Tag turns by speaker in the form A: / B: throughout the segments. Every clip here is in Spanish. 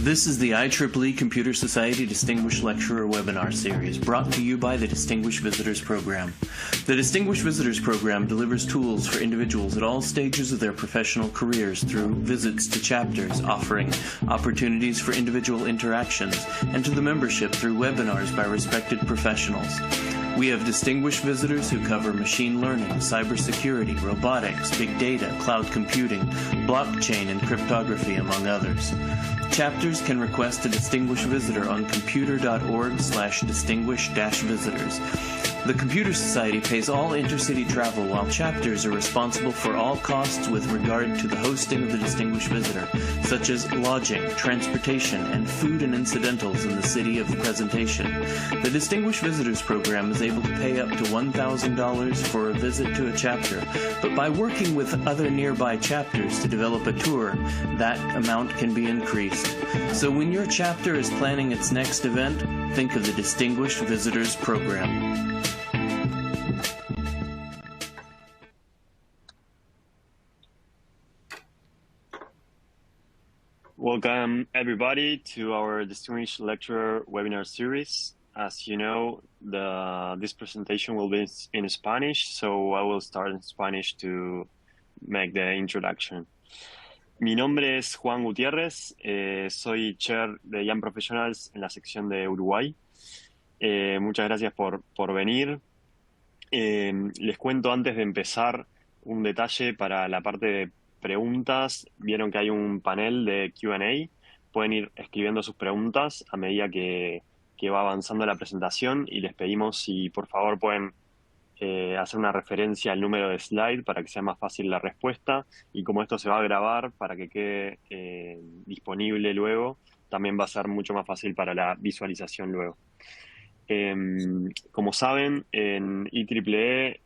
A: This is the IEEE Computer Society Distinguished Lecturer webinar series brought to you by the Distinguished Visitors Program. The Distinguished Visitors Program delivers tools for individuals at all stages of their professional careers through visits to chapters, offering opportunities for individual interactions, and to the membership through webinars by respected professionals. We have distinguished visitors who cover machine learning, cybersecurity, robotics, big data, cloud computing, blockchain, and cryptography, among others. Chapters can request a distinguished visitor on computer.org/distinguished-visitors. The Computer Society pays all intercity travel, while chapters are responsible for all costs with regard to the hosting of the distinguished visitor, such as lodging, transportation, and food and incidentals in the city of the presentation. The Distinguished Visitors Program is able to pay up to $1,000 for a visit to a chapter, but by working with other nearby chapters to develop a tour, that amount can be increased. So when your chapter is planning its next event, think of the Distinguished Visitors Program.
B: Welcome, everybody, to our Distinguished Lecturer webinar series. As you know, this presentation will be in Spanish, so I will start in Spanish to make the introduction. Mi nombre es Juan Gutiérrez, soy chair de Young Professionals en la sección de Uruguay. Muchas gracias por venir. Les cuento antes de empezar un detalle para la parte de preguntas. Vieron que hay un panel de Q&A. Pueden ir escribiendo sus preguntas a medida que va avanzando la presentación y les pedimos si por favor pueden hacer una referencia al número de slide para que sea más fácil la respuesta, y como esto se va a grabar para que quede disponible luego, también va a ser mucho más fácil para la visualización luego. Como saben, en IEEE,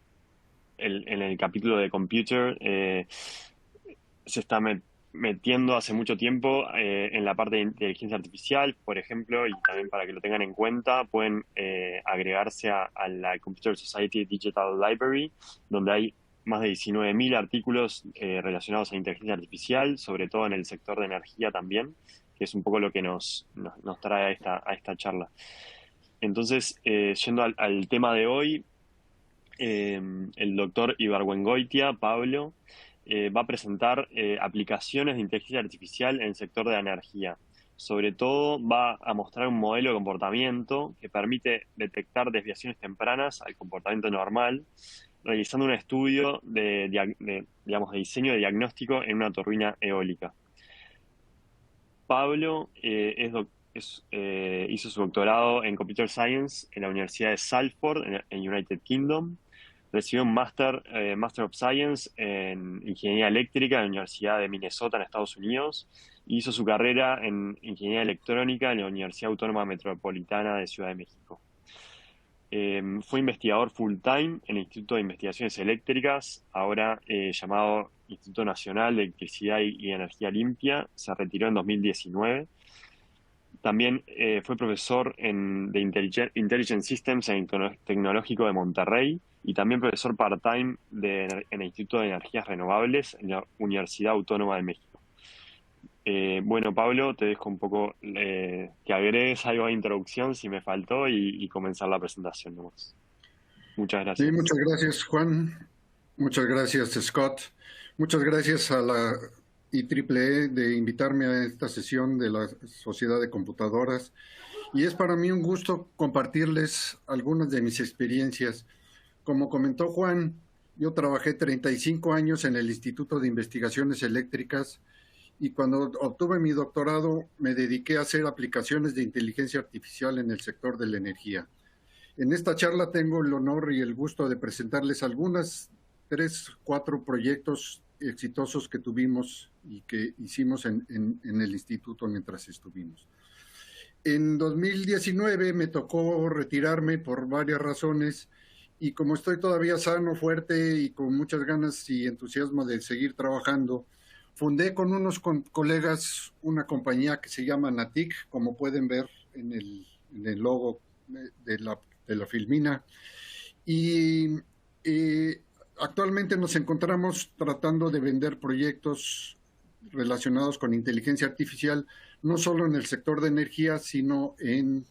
B: en el capítulo de Computer, se está metiendo hace mucho tiempo en la parte de inteligencia artificial, por ejemplo, y también para que lo tengan en cuenta, pueden agregarse a la Computer Society Digital Library, donde hay más de 19.000 artículos relacionados a inteligencia artificial, sobre todo en el sector de energía también, que es un poco lo que nos trae a esta charla. Entonces, yendo al tema de hoy, el doctor Ibargüengoitia, Pablo, va a presentar aplicaciones de inteligencia artificial en el sector de la energía. Sobre todo va a mostrar un modelo de comportamiento que permite detectar desviaciones tempranas al comportamiento normal, realizando un estudio de diseño de diagnóstico en una turbina eólica. Pablo hizo su doctorado en Computer Science en la Universidad de Salford, en United Kingdom. Recibió un Master of Science en Ingeniería Eléctrica en la Universidad de Minnesota, en Estados Unidos. Y hizo su carrera en Ingeniería Electrónica en la Universidad Autónoma Metropolitana de Ciudad de México. Fue investigador full-time en el Instituto de Investigaciones Eléctricas, ahora llamado Instituto Nacional de Electricidad y Energía Limpia. Se retiró en 2019. También fue profesor de Intelligent Systems en el Tecnológico de Monterrey, y también profesor part-time en el Instituto de Energías Renovables en la Universidad Autónoma de México. Bueno, Pablo, te dejo un poco que agregues algo de introducción si me faltó y comenzar la presentación nomás. Muchas gracias.
C: Sí, muchas gracias, Juan. Muchas gracias, Scott. Muchas gracias a la IEEE de invitarme a esta sesión de la Sociedad de Computadoras. Y es para mí un gusto compartirles algunas de mis experiencias. Como comentó Juan, yo trabajé 35 años en el Instituto de Investigaciones Eléctricas, y cuando obtuve mi doctorado me dediqué a hacer aplicaciones de inteligencia artificial en el sector de la energía. En esta charla tengo el honor y el gusto de presentarles algunas 3-4 proyectos exitosos que tuvimos y que hicimos en el instituto mientras estuvimos. En 2019 me tocó retirarme por varias razones, y como estoy todavía sano, fuerte y con muchas ganas y entusiasmo de seguir trabajando, fundé con unos colegas una compañía que se llama Natic, como pueden ver en el logo de la filmina. Y actualmente nos encontramos tratando de vender proyectos relacionados con inteligencia artificial, no solo en el sector de energía, sino en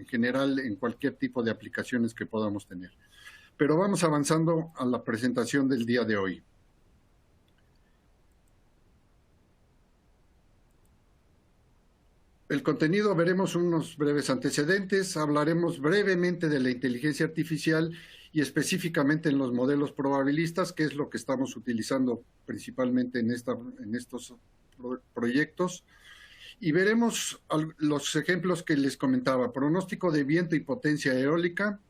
C: general en cualquier tipo de aplicaciones que podamos tener. Pero vamos avanzando a la presentación del día de hoy. El contenido, veremos unos breves antecedentes, hablaremos brevemente de la inteligencia artificial y específicamente en los modelos probabilistas, que es lo que estamos utilizando principalmente en estos proyectos. Y veremos los ejemplos que les comentaba: pronóstico de viento y potencia eólica,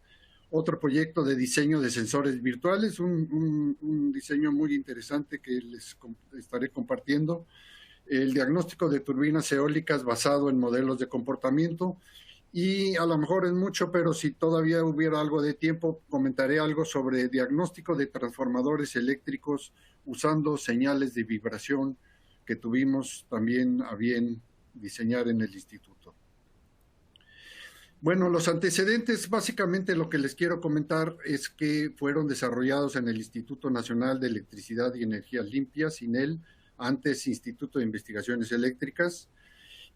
C: otro proyecto de diseño de sensores virtuales, un diseño muy interesante que les estaré compartiendo, el diagnóstico de turbinas eólicas basado en modelos de comportamiento, y a lo mejor es mucho, pero si todavía hubiera algo de tiempo, comentaré algo sobre diagnóstico de transformadores eléctricos usando señales de vibración que tuvimos también a bien diseñar en el instituto. Bueno, los antecedentes, básicamente lo que les quiero comentar es que fueron desarrollados en el Instituto Nacional de Electricidad y Energías Limpias, INEL, antes Instituto de Investigaciones Eléctricas,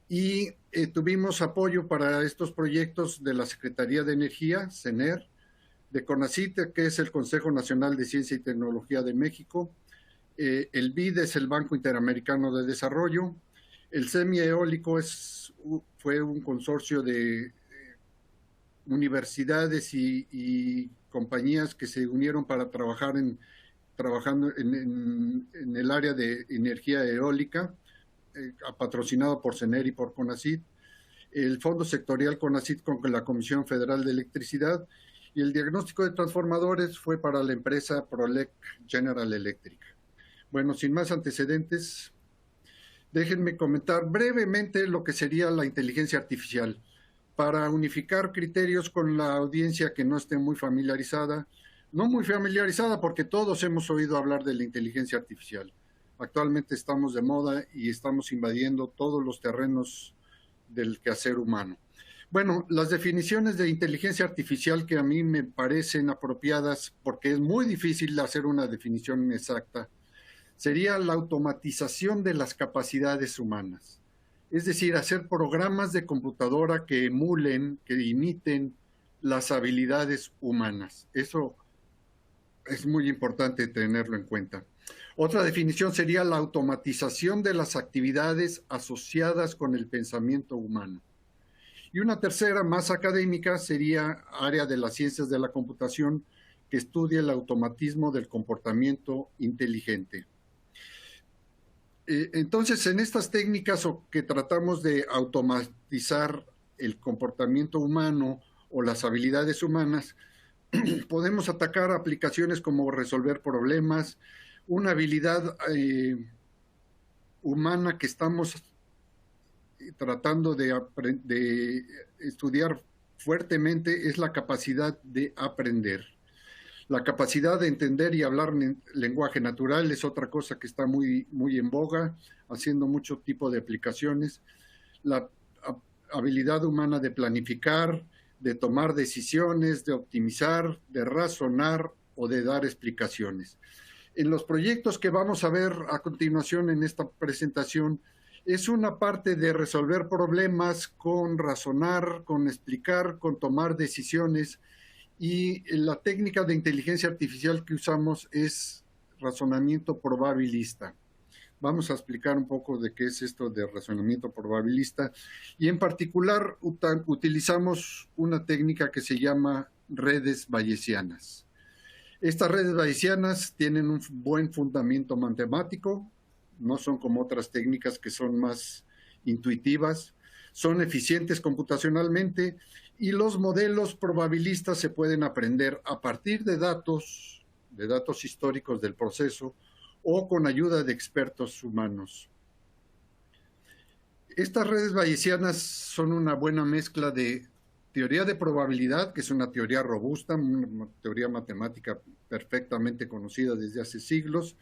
C: y tuvimos apoyo para estos proyectos de la Secretaría de Energía, CENER, de CONACYT, que es el Consejo Nacional de Ciencia y Tecnología de México, el BID es el Banco Interamericano de Desarrollo, el semieólico fue un consorcio de universidades y compañías que se unieron para trabajando en el área de energía eólica, patrocinado por CENER y por CONACYT, el Fondo Sectorial CONACYT con la Comisión Federal de Electricidad, y el diagnóstico de transformadores fue para la empresa Prolec General Electric. Bueno, sin más antecedentes, déjenme comentar brevemente lo que sería la inteligencia artificial, para unificar criterios con la audiencia que no esté muy familiarizada. No muy familiarizada porque todos hemos oído hablar de la inteligencia artificial. Actualmente estamos de moda y estamos invadiendo todos los terrenos del quehacer humano. Bueno, las definiciones de inteligencia artificial que a mí me parecen apropiadas, porque es muy difícil hacer una definición exacta, sería la automatización de las capacidades humanas. Es decir, hacer programas de computadora que emulen, que imiten las habilidades humanas. Eso es muy importante tenerlo en cuenta. Otra definición sería la automatización de las actividades asociadas con el pensamiento humano. Y una tercera, más académica, sería área de las ciencias de la computación, que estudia el automatismo del comportamiento inteligente. Entonces, en estas técnicas que tratamos de automatizar el comportamiento humano o las habilidades humanas, podemos atacar aplicaciones como resolver problemas, una habilidad humana que estamos tratando de estudiar fuertemente es la capacidad de aprender. La capacidad de entender y hablar lenguaje natural es otra cosa que está muy en boga, haciendo mucho tipo de aplicaciones. La habilidad humana de planificar, de tomar decisiones, de optimizar, de razonar o de dar explicaciones. En los proyectos que vamos a ver a continuación en esta presentación, es una parte de resolver problemas con razonar, con explicar, con tomar decisiones. Y la técnica de inteligencia artificial que usamos es razonamiento probabilista. Vamos a explicar un poco de qué es esto de razonamiento probabilista. Y en particular utilizamos una técnica que se llama redes bayesianas. Estas redes bayesianas tienen un buen fundamento matemático, no son como otras técnicas que son más intuitivas, son eficientes computacionalmente, y los modelos probabilistas se pueden aprender a partir de datos históricos del proceso o con ayuda de expertos humanos. Estas redes bayesianas son una buena mezcla de teoría de probabilidad, que es una teoría robusta, una teoría matemática perfectamente conocida desde hace siglos,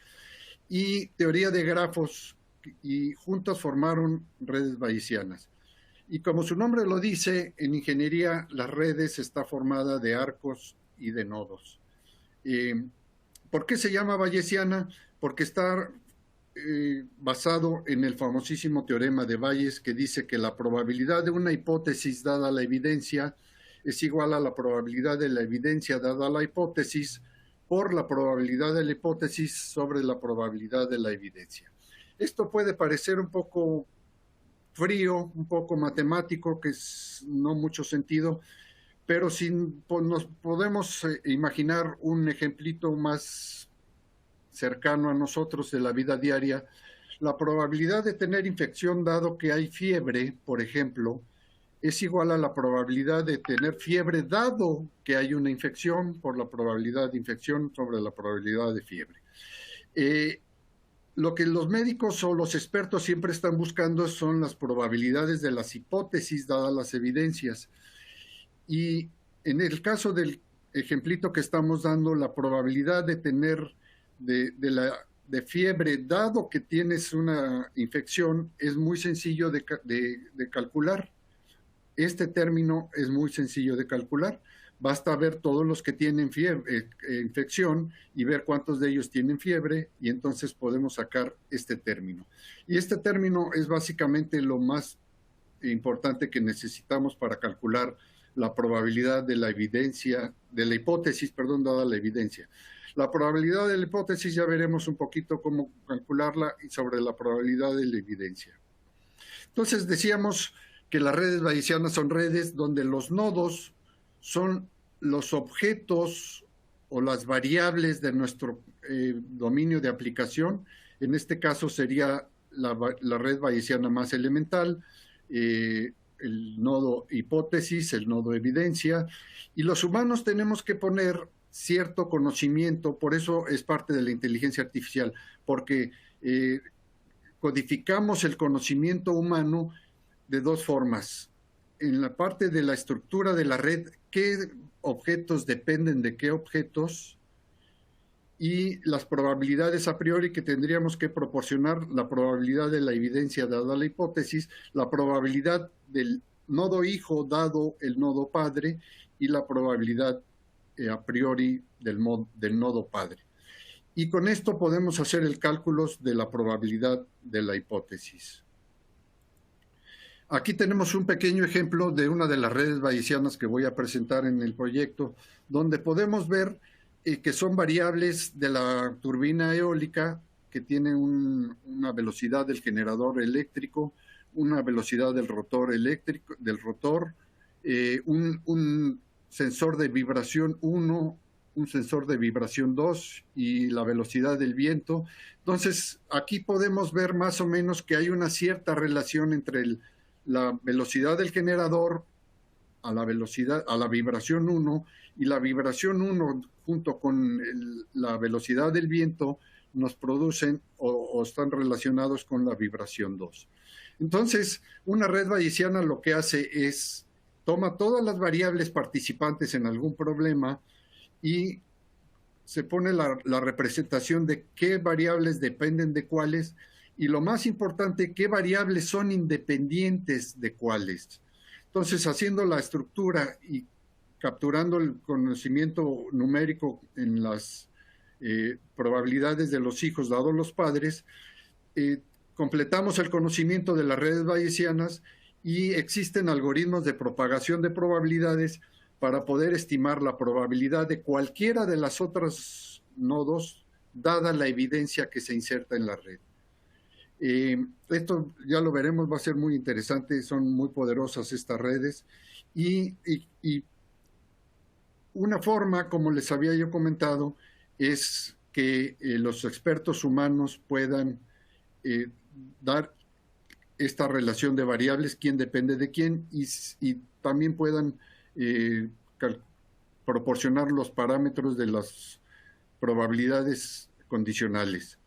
C: y teoría de grafos, y juntas formaron redes bayesianas. Y como su nombre lo dice, en ingeniería las redes está formada de arcos y de nodos. ¿Por qué se llama bayesiana? Porque está basado en el famosísimo teorema de Bayes, que dice que la probabilidad de una hipótesis dada la evidencia es igual a la probabilidad de la evidencia dada la hipótesis por la probabilidad de la hipótesis sobre la probabilidad de la evidencia. Esto puede parecer un poco frío, un poco matemático, que es no mucho sentido, pero si nos podemos imaginar un ejemplito más cercano a nosotros de la vida diaria, la probabilidad de tener infección dado que hay fiebre, por ejemplo, es igual a la probabilidad de tener fiebre dado que hay una infección por la probabilidad de infección sobre la probabilidad de fiebre. Lo que los médicos o los expertos siempre están buscando son las probabilidades de las hipótesis dadas las evidencias. Y en el caso del ejemplito que estamos dando, la probabilidad de tener de fiebre, dado que tienes una infección, es muy sencillo de calcular. Este término es muy sencillo de calcular. Basta ver todos los que tienen infección y ver cuántos de ellos tienen fiebre, y entonces podemos sacar este término. Y este término es básicamente lo más importante que necesitamos para calcular la probabilidad de la evidencia, de la hipótesis, perdón, dada la evidencia. La probabilidad de la hipótesis ya veremos un poquito cómo calcularla y sobre la probabilidad de la evidencia. Entonces decíamos que las redes bayesianas son redes donde los nodos son los objetos o las variables de nuestro dominio de aplicación. En este caso sería la red bayesiana más elemental, el nodo hipótesis, el nodo evidencia, y los humanos tenemos que poner cierto conocimiento, por eso es parte de la inteligencia artificial, porque codificamos el conocimiento humano de dos formas. En la parte de la estructura de la red, qué objetos dependen de qué objetos, y las probabilidades a priori que tendríamos que proporcionar, la probabilidad de la evidencia dada la hipótesis, la probabilidad del nodo hijo dado el nodo padre, y la probabilidad a priori del nodo padre. Y con esto podemos hacer el cálculo de la probabilidad de la hipótesis. Aquí tenemos un pequeño ejemplo de una de las redes bayesianas que voy a presentar en el proyecto, donde podemos ver que son variables de la turbina eólica, que tiene una velocidad del generador eléctrico, una velocidad del rotor eléctrico, un sensor de vibración 1, un sensor de vibración 2 y la velocidad del viento. Entonces, aquí podemos ver más o menos que hay una cierta relación entre la velocidad del generador a la vibración 1, y la vibración 1 junto con la velocidad del viento nos producen o están relacionados con la vibración 2. Entonces, una red bayesiana lo que hace es toma todas las variables participantes en algún problema y se pone la representación de qué variables dependen de cuáles, y lo más importante, qué variables son independientes de cuáles. Entonces, haciendo la estructura y capturando el conocimiento numérico en las probabilidades de los hijos dados los padres, completamos el conocimiento de las redes bayesianas, y existen algoritmos de propagación de probabilidades para poder estimar la probabilidad de cualquiera de las otras nodos, dada la evidencia que se inserta en la red. Esto ya lo veremos, va a ser muy interesante, son muy poderosas estas redes, y una forma, como les había yo comentado, es que los expertos humanos puedan dar esta relación de variables, quién depende de quién, y también puedan proporcionar los parámetros de las probabilidades condicionales.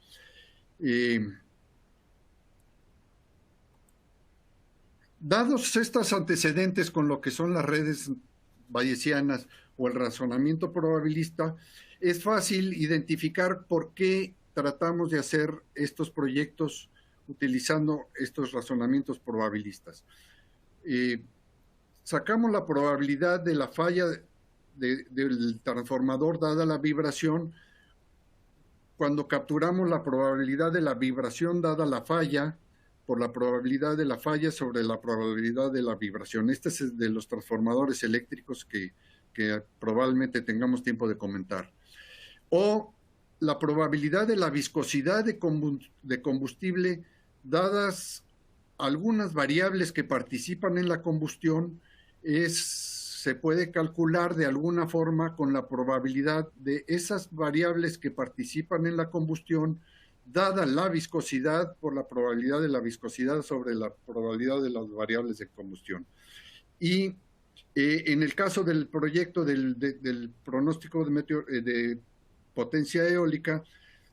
C: Dados estos antecedentes con lo que son las redes bayesianas o el razonamiento probabilista, es fácil identificar por qué tratamos de hacer estos proyectos utilizando estos razonamientos probabilistas. Sacamos la probabilidad de la falla del transformador dada la vibración cuando capturamos la probabilidad de la vibración dada la falla, por la probabilidad de la falla sobre la probabilidad de la vibración. Este es de los transformadores eléctricos que probablemente tengamos tiempo de comentar. O la probabilidad de la viscosidad de combustible dadas algunas variables que participan en la combustión, se puede calcular de alguna forma con la probabilidad de esas variables que participan en la combustión, dada la viscosidad por la probabilidad de la viscosidad sobre la probabilidad de las variables de combustión. Y en el caso del proyecto del pronóstico de potencia eólica,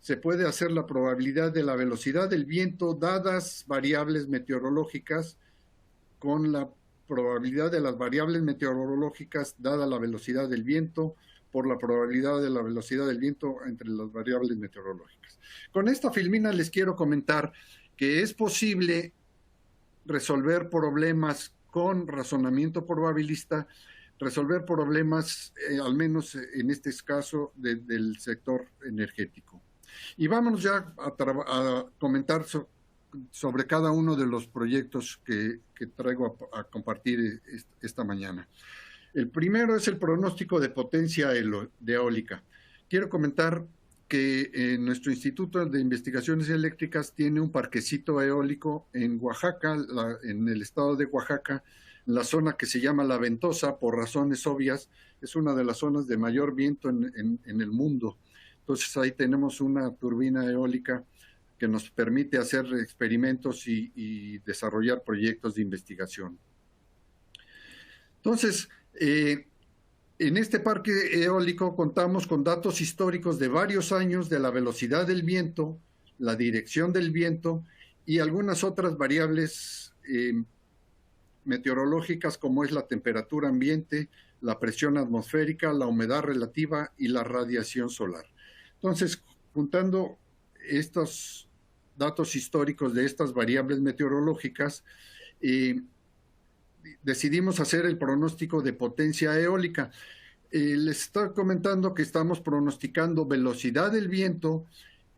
C: se puede hacer la probabilidad de la velocidad del viento dadas variables meteorológicas con la probabilidad de las variables meteorológicas dada la velocidad del viento por la probabilidad de la velocidad del viento entre las variables meteorológicas. Con esta filmina les quiero comentar que es posible resolver problemas con razonamiento probabilista, resolver problemas, al menos en este caso, del sector energético. Y vámonos ya a comentar sobre cada uno de los proyectos que traigo a compartir esta mañana. El primero es el pronóstico de potencia eólica. Quiero comentar que nuestro Instituto de Investigaciones Eléctricas tiene un parquecito eólico en Oaxaca, en el estado de Oaxaca, en la zona que se llama La Ventosa, por razones obvias. Es una de las zonas de mayor viento en el mundo. Entonces ahí tenemos una turbina eólica que nos permite hacer experimentos y desarrollar proyectos de investigación. Entonces, en este parque eólico contamos con datos históricos de varios años de la velocidad del viento, la dirección del viento y algunas otras variables meteorológicas como es la temperatura ambiente, la presión atmosférica, la humedad relativa y la radiación solar. Entonces, juntando estos datos históricos de estas variables meteorológicas, decidimos hacer el pronóstico de potencia eólica. Les estoy comentando que estamos pronosticando velocidad del viento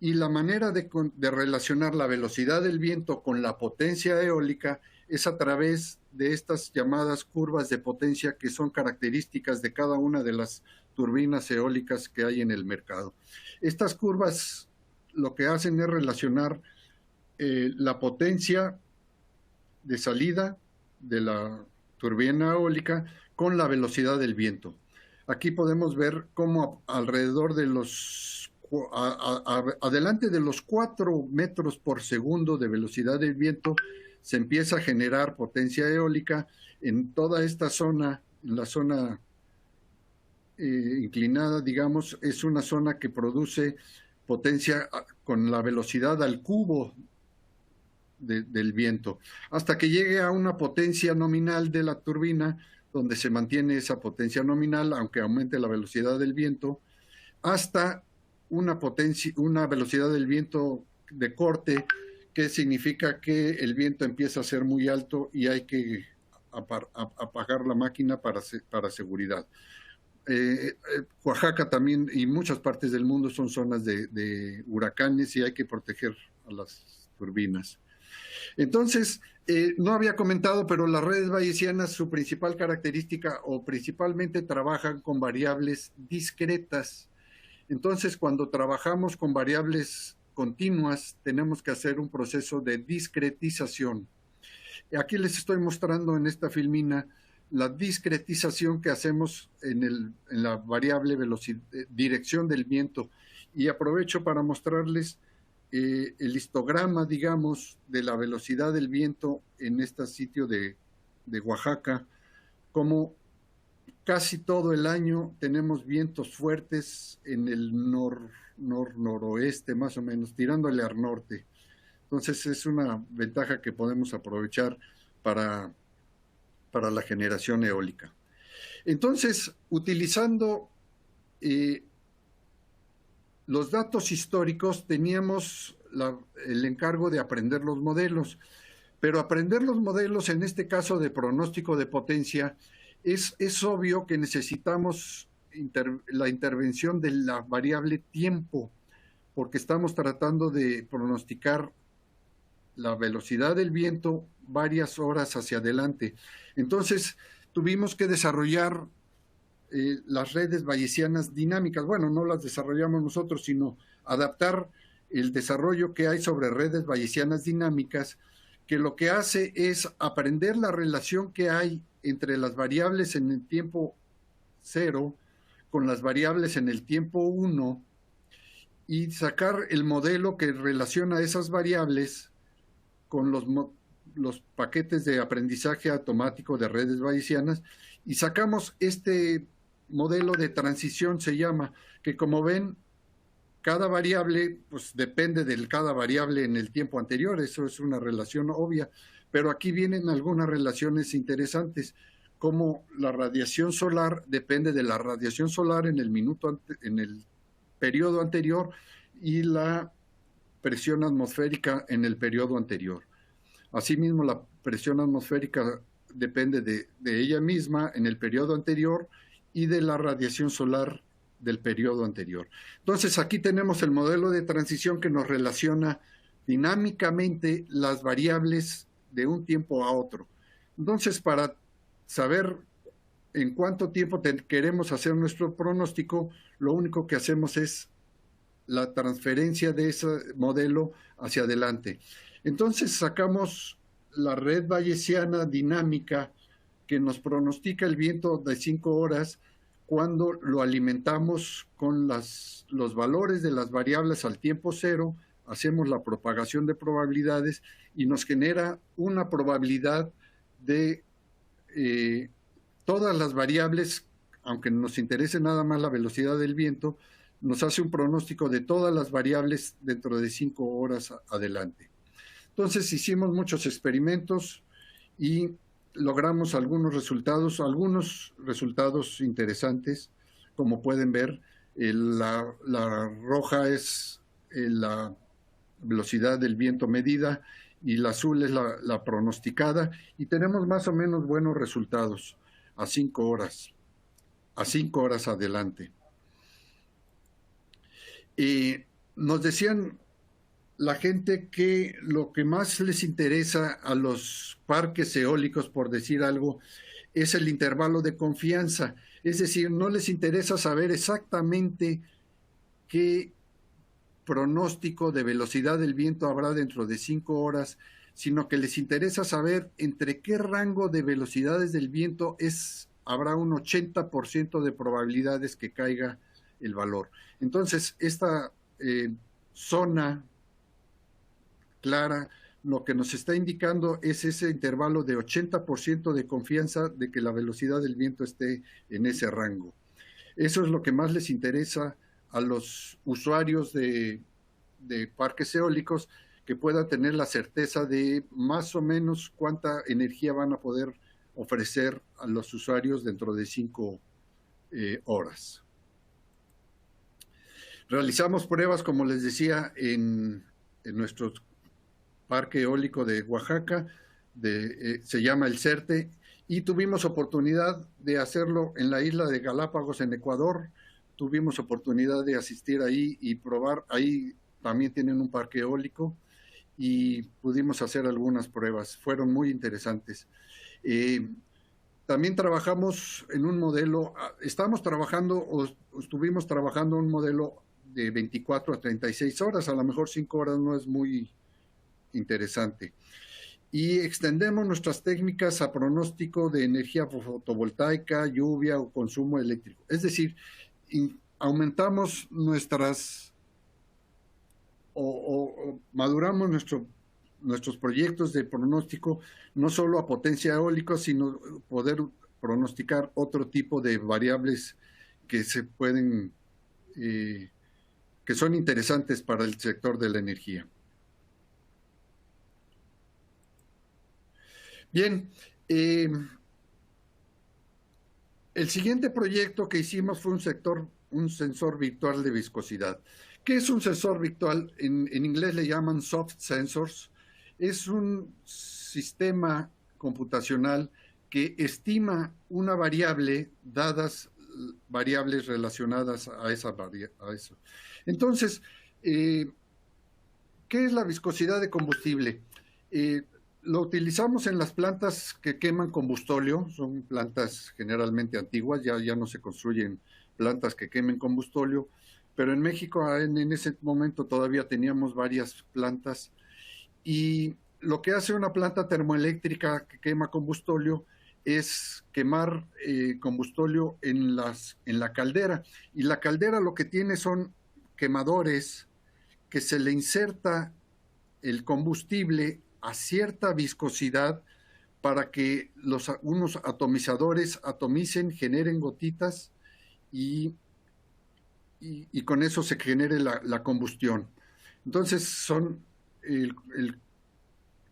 C: y la manera de relacionar la velocidad del viento con la potencia eólica es a través de estas llamadas curvas de potencia que son características de cada una de las turbinas eólicas que hay en el mercado. Estas curvas lo que hacen es relacionar la potencia de salida de la turbina eólica con la velocidad del viento. Aquí podemos ver cómo alrededor de adelante de los 4 metros por segundo de velocidad del viento se empieza a generar potencia eólica en toda esta zona, en la zona inclinada, digamos, es una zona que produce potencia con la velocidad al cubo del viento, hasta que llegue a una potencia nominal de la turbina, donde se mantiene esa potencia nominal, aunque aumente la velocidad del viento, hasta una velocidad del viento de corte, que significa que el viento empieza a ser muy alto y hay que apagar la máquina para seguridad. Oaxaca también y muchas partes del mundo son zonas de huracanes y hay que proteger a las turbinas. Entonces, no había comentado, pero las redes bayesianas, su principal característica o principalmente trabajan con variables discretas. Entonces, cuando trabajamos con variables continuas, tenemos que hacer un proceso de discretización. Aquí les estoy mostrando en esta filmina la discretización que hacemos en la variable dirección del viento. Y aprovecho para mostrarles el histograma, digamos, de la velocidad del viento en este sitio de Oaxaca, como casi todo el año tenemos vientos fuertes en el noroeste, más o menos, tirándole al norte. Entonces es una ventaja que podemos aprovechar para la generación eólica. Entonces, utilizando los datos históricos, teníamos el encargo de aprender los modelos, pero aprender los modelos, en este caso de pronóstico de potencia, es obvio que necesitamos la intervención de la variable tiempo, porque estamos tratando de pronosticar la velocidad del viento varias horas hacia adelante. Entonces, tuvimos que desarrollar las redes bayesianas dinámicas. Bueno, no las desarrollamos nosotros, sino adaptar el desarrollo que hay sobre redes bayesianas dinámicas, que lo que hace es aprender la relación que hay entre las variables en el tiempo 0 con las variables en el tiempo 1 y sacar el modelo que relaciona esas variables con los paquetes de aprendizaje automático de redes bayesianas, y sacamos este modelo de transición, se llama, que como ven, cada variable pues depende de cada variable en el tiempo anterior. Eso es una relación obvia, pero aquí vienen algunas relaciones interesantes, como la radiación solar depende de la radiación solar en el periodo anterior, y la presión atmosférica en el periodo anterior. Asimismo, la presión atmosférica depende de ella misma en el periodo anterior y de la radiación solar del periodo anterior. Entonces, aquí tenemos el modelo de transición que nos relaciona dinámicamente las variables de un tiempo a otro. Entonces, para saber en cuánto tiempo queremos hacer nuestro pronóstico, lo único que hacemos es la transferencia de ese modelo hacia adelante. Entonces sacamos la red bayesiana dinámica que nos pronostica el viento de 5 horas cuando lo alimentamos con los valores de las variables al tiempo 0, hacemos la propagación de probabilidades y nos genera una probabilidad de todas las variables, aunque nos interese nada más la velocidad del viento, nos hace un pronóstico de todas las variables dentro de 5 horas adelante. Entonces hicimos muchos experimentos y logramos algunos resultados interesantes. Como pueden ver, la roja es la velocidad del viento medida y la azul es la pronosticada, y tenemos más o menos buenos resultados a 5 horas adelante. Y nos decían la gente que lo que más les interesa a los parques eólicos, por decir algo, es el intervalo de confianza. Es decir, no les interesa saber exactamente qué pronóstico de velocidad del viento habrá dentro de 5 horas, sino que les interesa saber entre qué rango de velocidades del viento habrá un 80% de probabilidades que caiga el valor. Entonces, esta zona clara lo que nos está indicando es ese intervalo de 80% de confianza de que la velocidad del viento esté en ese rango. Eso es lo que más les interesa a los usuarios de parques eólicos, que puedan tener la certeza de más o menos cuánta energía van a poder ofrecer a los usuarios dentro de 5 horas. Realizamos pruebas, como les decía, en nuestro parque eólico de Oaxaca, se llama el CERTE, y tuvimos oportunidad de hacerlo en la isla de Galápagos, en Ecuador. Tuvimos oportunidad de asistir ahí y probar. Ahí también tienen un parque eólico y pudimos hacer algunas pruebas. Fueron muy interesantes. También trabajamos en un modelo, estuvimos trabajando un modelo de 24 a 36 horas, a lo mejor 5 horas no es muy interesante. Y extendemos nuestras técnicas a pronóstico de energía fotovoltaica, lluvia o consumo eléctrico. Es decir, aumentamos maduramos nuestros proyectos de pronóstico, no solo a potencia eólica, sino poder pronosticar otro tipo de variables que que son interesantes para el sector de la energía. Bien, el siguiente proyecto que hicimos fue un sensor virtual de viscosidad. ¿Qué es un sensor virtual? En inglés le llaman soft sensors. Es un sistema computacional que estima una variable, dadas variables relacionadas a eso. Entonces, ¿Qué es la viscosidad de combustible? Lo utilizamos en las plantas que queman combustóleo, son plantas generalmente antiguas, ya no se construyen plantas que quemen combustóleo, pero en México en ese momento todavía teníamos varias plantas, y lo que hace una planta termoeléctrica que quema combustóleo es quemar combustóleo en la caldera, y la caldera lo que tiene son quemadores que se le inserta el combustible a cierta viscosidad para que unos atomizadores atomicen, generen gotitas y con eso se genere la combustión. Entonces el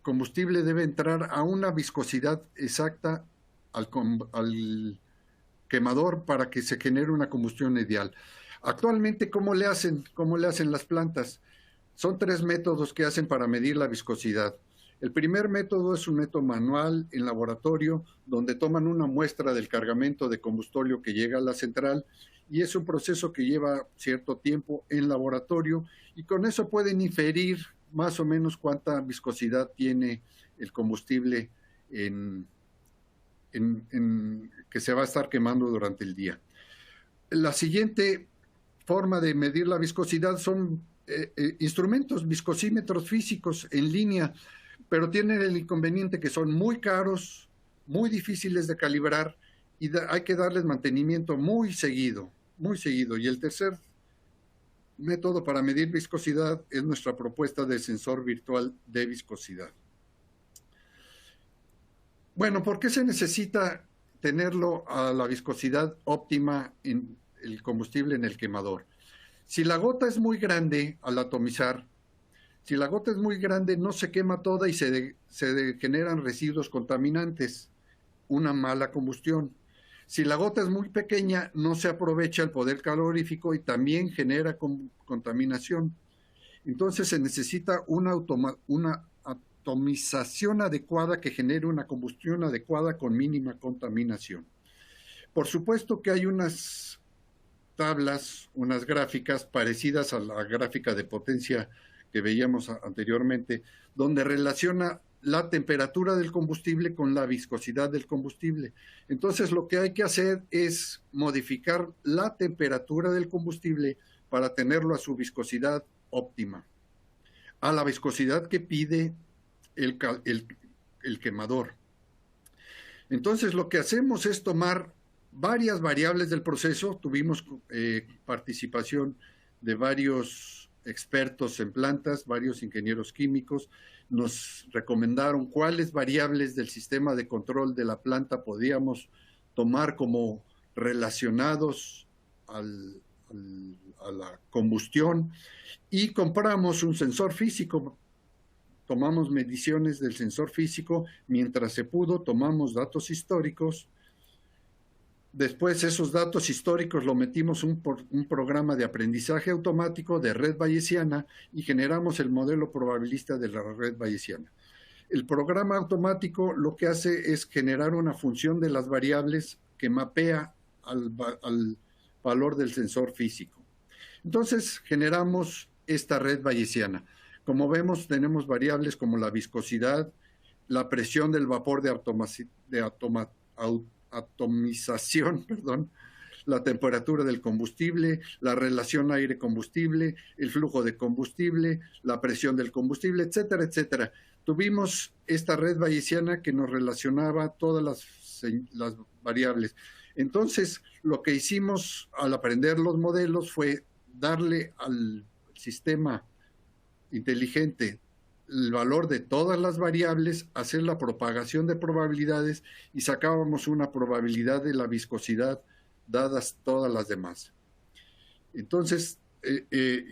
C: combustible debe entrar a una viscosidad exacta al quemador para que se genere una combustión ideal. Actualmente, ¿cómo le hacen las plantas? Son 3 métodos que hacen para medir la viscosidad. El primer método es un método manual en laboratorio, donde toman una muestra del cargamento de combustóleo que llega a la central, y es un proceso que lleva cierto tiempo en laboratorio, y con eso pueden inferir más o menos cuánta viscosidad tiene el combustible que se va a estar quemando durante el día. La siguiente forma de medir la viscosidad son instrumentos, viscosímetros físicos en línea, pero tienen el inconveniente que son muy caros, muy difíciles de calibrar, y hay que darles mantenimiento muy seguido. Y el tercer método para medir viscosidad es nuestra propuesta de sensor virtual de viscosidad. Bueno, ¿por qué se necesita tenerlo a la viscosidad óptima en el combustible en el quemador? Si la gota es muy grande al atomizar, no se quema toda y se generan residuos contaminantes, una mala combustión. Si la gota es muy pequeña, no se aprovecha el poder calorífico y también genera contaminación. Entonces se necesita una atomización adecuada que genere una combustión adecuada con mínima contaminación. Por supuesto que hay unas tablas, unas gráficas parecidas a la gráfica de potencia que veíamos anteriormente, donde relaciona la temperatura del combustible con la viscosidad del combustible. Entonces lo que hay que hacer es modificar la temperatura del combustible para tenerlo a su viscosidad óptima, a la viscosidad que pide el quemador. Entonces lo que hacemos es tomar varias variables del proceso. Tuvimos participación de varios expertos en plantas, varios ingenieros químicos. Nos recomendaron cuáles variables del sistema de control de la planta podíamos tomar como relacionados a la combustión, y compramos un sensor físico. Tomamos mediciones del sensor físico, mientras se pudo, tomamos datos históricos. Después esos datos históricos lo metimos en un programa de aprendizaje automático de red bayesiana y generamos el modelo probabilista de la red bayesiana. El programa automático lo que hace es generar una función de las variables que mapea al valor del sensor físico. Entonces generamos esta red bayesiana. Como vemos, tenemos variables como la viscosidad, la presión del vapor de atomización, la temperatura del combustible, la relación aire-combustible, el flujo de combustible, la presión del combustible, etcétera, etcétera. Tuvimos esta red bayesiana que nos relacionaba todas las variables. Entonces, lo que hicimos al aprender los modelos fue darle al sistema inteligente el valor de todas las variables, hacer la propagación de probabilidades y sacábamos una probabilidad de la viscosidad dadas todas las demás. Entonces,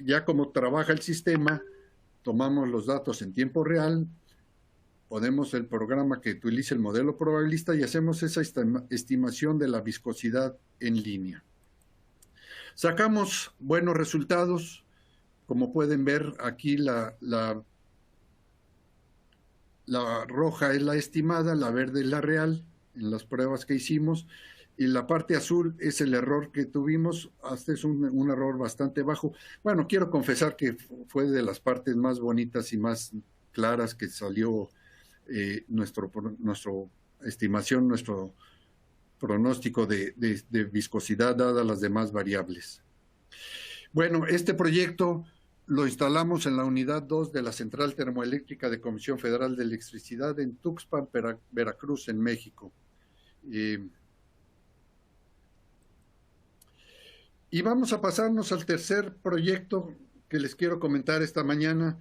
C: ya como trabaja el sistema, tomamos los datos en tiempo real, ponemos el programa que utiliza el modelo probabilista y hacemos esa estimación de la viscosidad en línea. Sacamos buenos resultados. Como pueden ver aquí, la roja es la estimada, la verde es la real en las pruebas que hicimos. y la parte azul es el error que tuvimos, hasta es un error bastante bajo. Bueno, quiero confesar que fue de las partes más bonitas y más claras que salió nuestra estimación, nuestro pronóstico de viscosidad dadas las demás variables. Bueno, este proyecto lo instalamos en la unidad 2 de la Central Termoeléctrica de Comisión Federal de Electricidad en Tuxpan, Veracruz, en México. Y vamos a pasarnos al tercer proyecto que les quiero comentar esta mañana,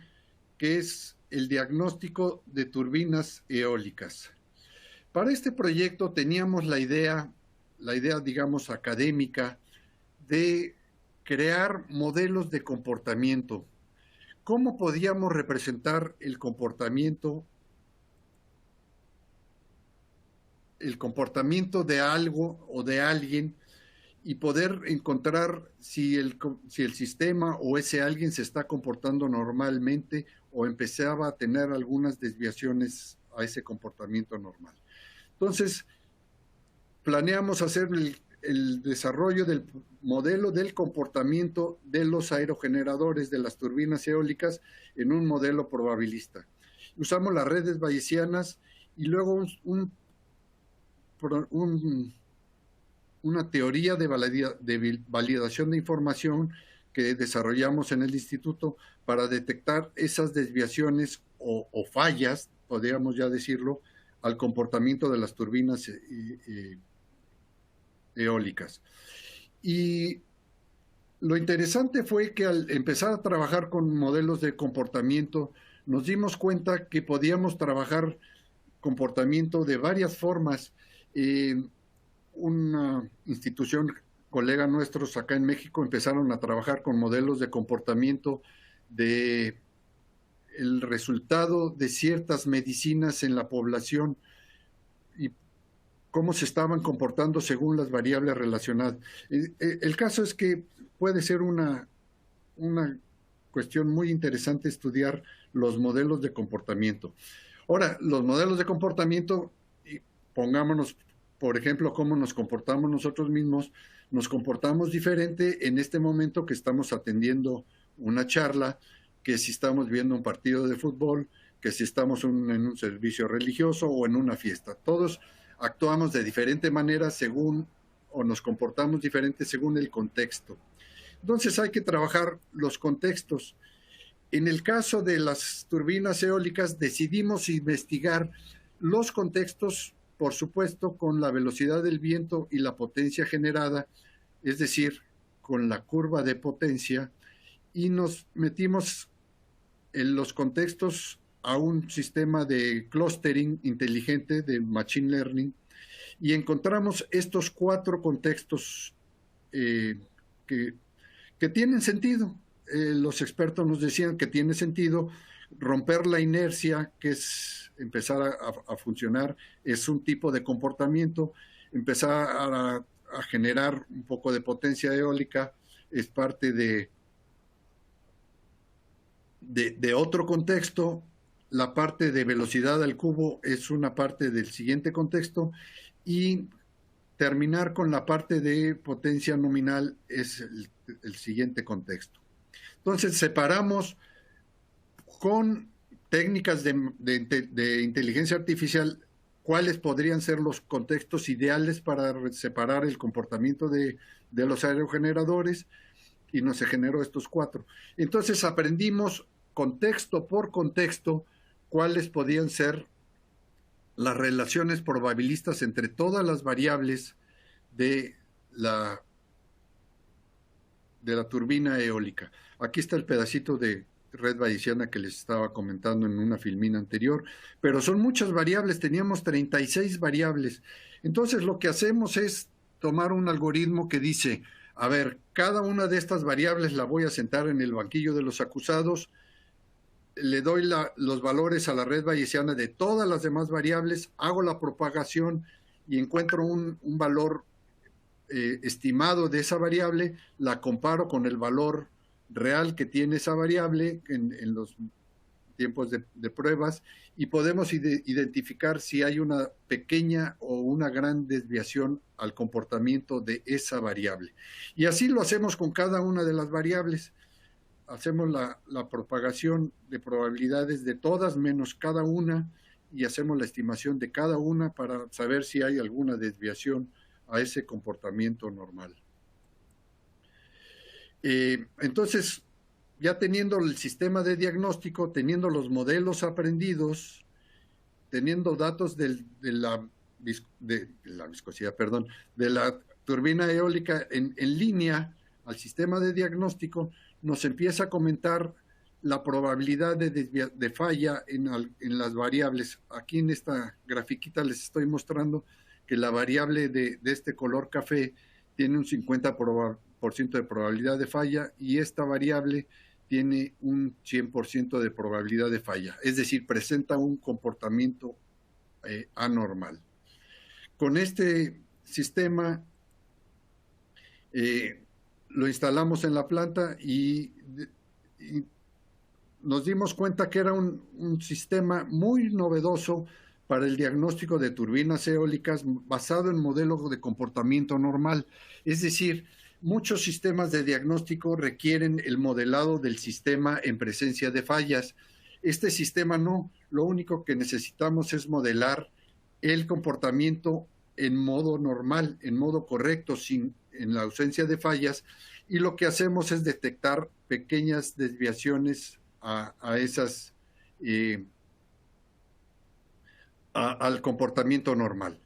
C: que es el diagnóstico de turbinas eólicas. Para este proyecto teníamos la idea, digamos, académica, de crear modelos de comportamiento. ¿Cómo podíamos representar el comportamiento de algo o de alguien y poder encontrar si el sistema o ese alguien se está comportando normalmente o empezaba a tener algunas desviaciones a ese comportamiento normal? Entonces, planeamos hacer el desarrollo del modelo del comportamiento de los aerogeneradores de las turbinas eólicas en un modelo probabilista. Usamos las redes bayesianas y luego una teoría de validación de información que desarrollamos en el instituto para detectar esas desviaciones o fallas, podríamos ya decirlo, al comportamiento de las turbinas eólicas. Y lo interesante fue que al empezar a trabajar con modelos de comportamiento, nos dimos cuenta que podíamos trabajar comportamiento de varias formas. Una institución, colega nuestros acá en México, empezaron a trabajar con modelos de comportamiento de el resultado de ciertas medicinas en la población y cómo se estaban comportando según las variables relacionadas. El caso es que puede ser una cuestión muy interesante estudiar los modelos de comportamiento. Ahora, los modelos de comportamiento, pongámonos, por ejemplo, cómo nos comportamos nosotros mismos, nos comportamos diferente en este momento que estamos atendiendo una charla, que si estamos viendo un partido de fútbol, que si estamos en un servicio religioso o en una fiesta. Todos actuamos de diferente manera o nos comportamos diferente según el contexto. Entonces hay que trabajar los contextos. En el caso de las turbinas eólicas decidimos investigar los contextos, por supuesto, con la velocidad del viento y la potencia generada, es decir, con la curva de potencia, y nos metimos en los contextos a un sistema de clustering inteligente de Machine Learning y encontramos estos 4 contextos que tienen sentido. Los expertos nos decían que tiene sentido romper la inercia, que es empezar a funcionar, es un tipo de comportamiento, empezar a generar un poco de potencia eólica, es parte de otro contexto. La parte de velocidad al cubo es una parte del siguiente contexto y terminar con la parte de potencia nominal es el siguiente contexto. Entonces separamos con técnicas de inteligencia artificial cuáles podrían ser los contextos ideales para separar el comportamiento de los aerogeneradores y nos generó estos 4. Entonces aprendimos contexto por contexto cuáles podían ser las relaciones probabilistas entre todas las variables de la turbina eólica. Aquí está el pedacito de red bayesiana que les estaba comentando en una filmina anterior, pero son muchas variables, teníamos 36 variables. Entonces lo que hacemos es tomar un algoritmo que dice, a ver, cada una de estas variables la voy a sentar en el banquillo de los acusados, le doy los valores a la red bayesiana de todas las demás variables, hago la propagación y encuentro un valor estimado de esa variable, la comparo con el valor real que tiene esa variable en los tiempos de pruebas y podemos identificar si hay una pequeña o una gran desviación al comportamiento de esa variable. Y así lo hacemos con cada una de las variables. Hacemos la propagación de probabilidades de todas menos cada una y hacemos la estimación de cada una para saber si hay alguna desviación a ese comportamiento normal. Entonces, ya teniendo el sistema de diagnóstico, teniendo los modelos aprendidos, teniendo datos de la viscosidad, de la turbina eólica en línea al sistema de diagnóstico, nos empieza a comentar la probabilidad de falla en las variables. Aquí en esta grafiquita les estoy mostrando que la variable de este color café tiene un 50% de probabilidad de falla y esta variable tiene un 100% de probabilidad de falla, es decir, presenta un comportamiento anormal. Con este sistema lo instalamos en la planta y nos dimos cuenta que era un sistema muy novedoso para el diagnóstico de turbinas eólicas basado en modelos de comportamiento normal. Es decir, muchos sistemas de diagnóstico requieren el modelado del sistema en presencia de fallas. Este sistema no, lo único que necesitamos es modelar el comportamiento en modo normal, en modo correcto, en la ausencia de fallas, y lo que hacemos es detectar pequeñas desviaciones al comportamiento normal.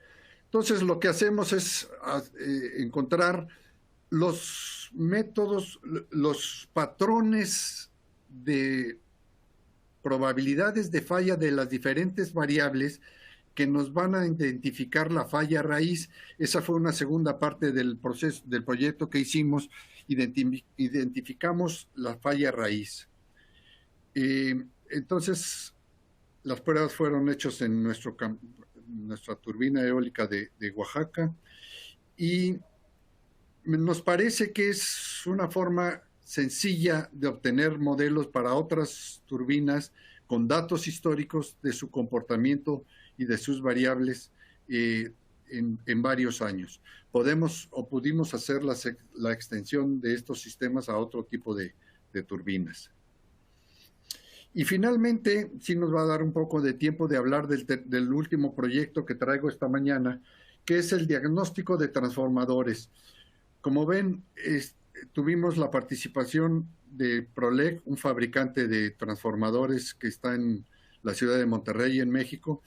C: Entonces, lo que hacemos es encontrar los métodos, los patrones de probabilidades de falla de las diferentes variables que nos van a identificar la falla raíz. Esa fue una segunda parte del proceso, del proyecto que hicimos. Identificamos la falla raíz. Entonces, las pruebas fueron hechas en nuestra turbina eólica de Oaxaca y nos parece que es una forma sencilla de obtener modelos para otras turbinas con datos históricos de su comportamiento y de sus variables en varios años. Pudimos hacer la extensión de estos sistemas a otro tipo de turbinas. Y finalmente, sí nos va a dar un poco de tiempo de hablar del último proyecto que traigo esta mañana, que es el diagnóstico de transformadores. Como ven, tuvimos la participación de Prolec, un fabricante de transformadores que está en la ciudad de Monterrey, en México.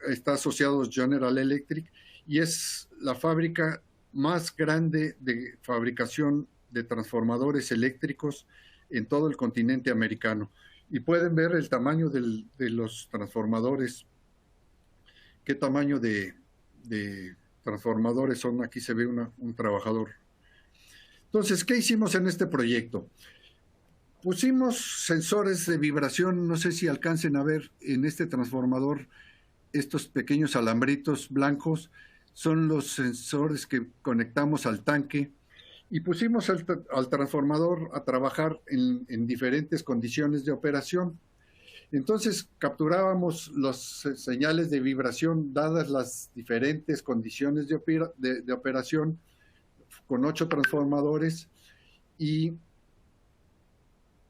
C: Está asociado General Electric y es la fábrica más grande de fabricación de transformadores eléctricos en todo el continente americano. Y pueden ver el tamaño de los transformadores, qué tamaño de transformadores son. Aquí se ve un trabajador. Entonces, ¿qué hicimos en este proyecto? Pusimos sensores de vibración, no sé si alcancen a ver en este transformador, estos pequeños alambritos blancos, son los sensores que conectamos al tanque y pusimos al transformador a trabajar en diferentes condiciones de operación. Entonces capturábamos las señales de vibración dadas las diferentes condiciones de operación con 8 transformadores y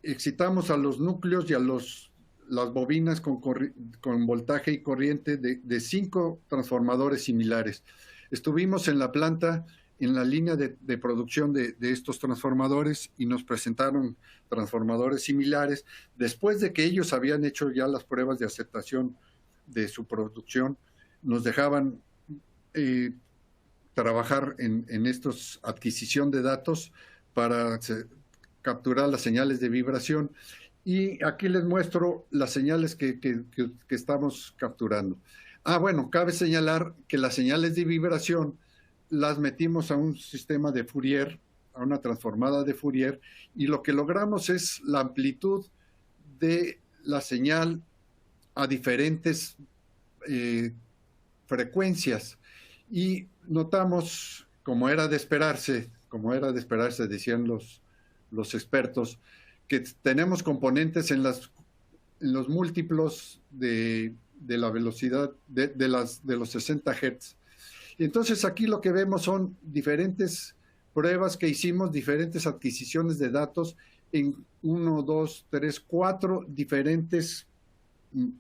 C: excitamos a los núcleos y a las bobinas con voltaje y corriente de 5 transformadores similares. Estuvimos en la planta, en la línea de producción de estos transformadores y nos presentaron transformadores similares. Después de que ellos habían hecho ya las pruebas de aceptación de su producción, nos dejaban trabajar en estos adquisición de datos para capturar las señales de vibración. Y aquí les muestro las señales que estamos capturando. Bueno, cabe señalar que las señales de vibración las metimos a un sistema de Fourier, a una transformada de Fourier, y lo que logramos es la amplitud de la señal a diferentes frecuencias. Y notamos, como era de esperarse, decían los expertos, que tenemos componentes en las en los múltiplos de la velocidad de los 60 Hz. Entonces aquí lo que vemos son diferentes pruebas que hicimos, diferentes adquisiciones de datos en 1, 2, 3, 4 diferentes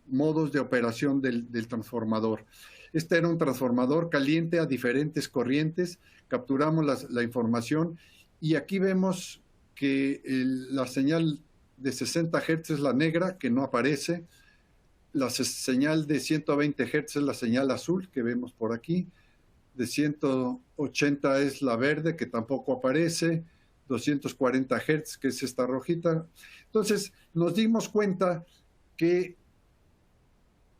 C: modos de operación del transformador. Este era un transformador caliente a diferentes corrientes, capturamos la información y aquí vemos que la señal de 60 Hz es la negra, que no aparece, la señal de 120 Hz es la señal azul, que vemos por aquí, de 180 es la verde, que tampoco aparece, 240 Hz, que es esta rojita. Entonces, nos dimos cuenta que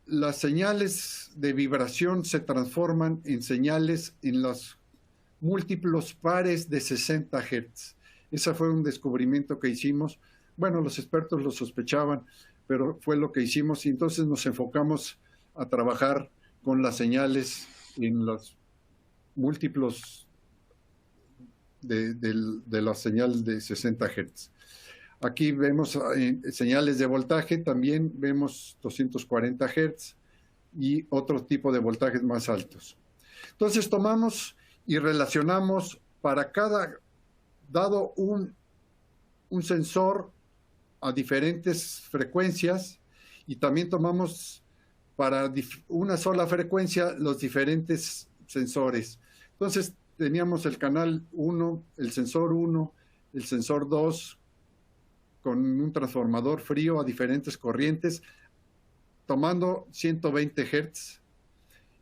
C: las señales de vibración se transforman en señales en los múltiplos pares de 60 Hz. Ese fue un descubrimiento que hicimos. Bueno, los expertos lo sospechaban, pero fue lo que hicimos y entonces nos enfocamos a trabajar con las señales en los múltiplos de la señal de 60 Hz. Aquí vemos señales de voltaje, también vemos 240 Hz y otro tipo de voltajes más altos. Entonces tomamos y relacionamos para cada dado un sensor a diferentes frecuencias y también tomamos para una sola frecuencia los diferentes sensores. Entonces teníamos el canal 1, el sensor 1, el sensor 2 con un transformador frío a diferentes corrientes, tomando 120 Hz.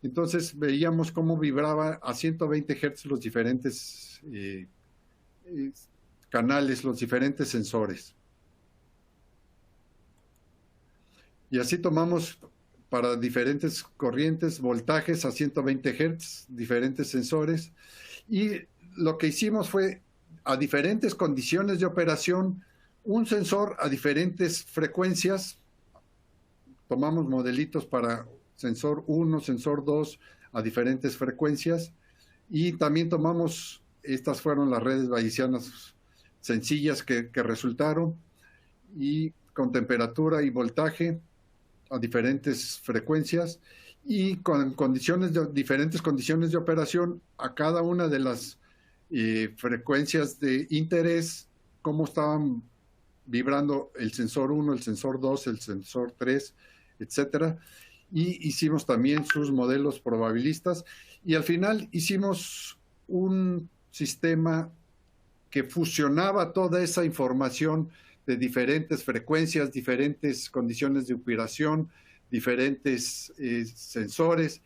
C: Entonces veíamos cómo vibraba a 120 Hz los diferentes canales, los diferentes sensores. Y así tomamos para diferentes corrientes, voltajes a 120 Hz, diferentes sensores. Y lo que hicimos fue, a diferentes condiciones de operación, un sensor a diferentes frecuencias. Tomamos modelitos para sensor 1, sensor 2 a diferentes frecuencias. Y también tomamos, estas fueron las redes bayesianas sencillas que resultaron, y con temperatura y voltaje a diferentes frecuencias y con diferentes condiciones de operación a cada una de las frecuencias de interés, cómo estaban vibrando el sensor 1, el sensor 2, el sensor 3, etcétera. Y hicimos también sus modelos probabilistas y al final hicimos un sistema que fusionaba toda esa información de diferentes frecuencias, diferentes condiciones de operación, diferentes sensores,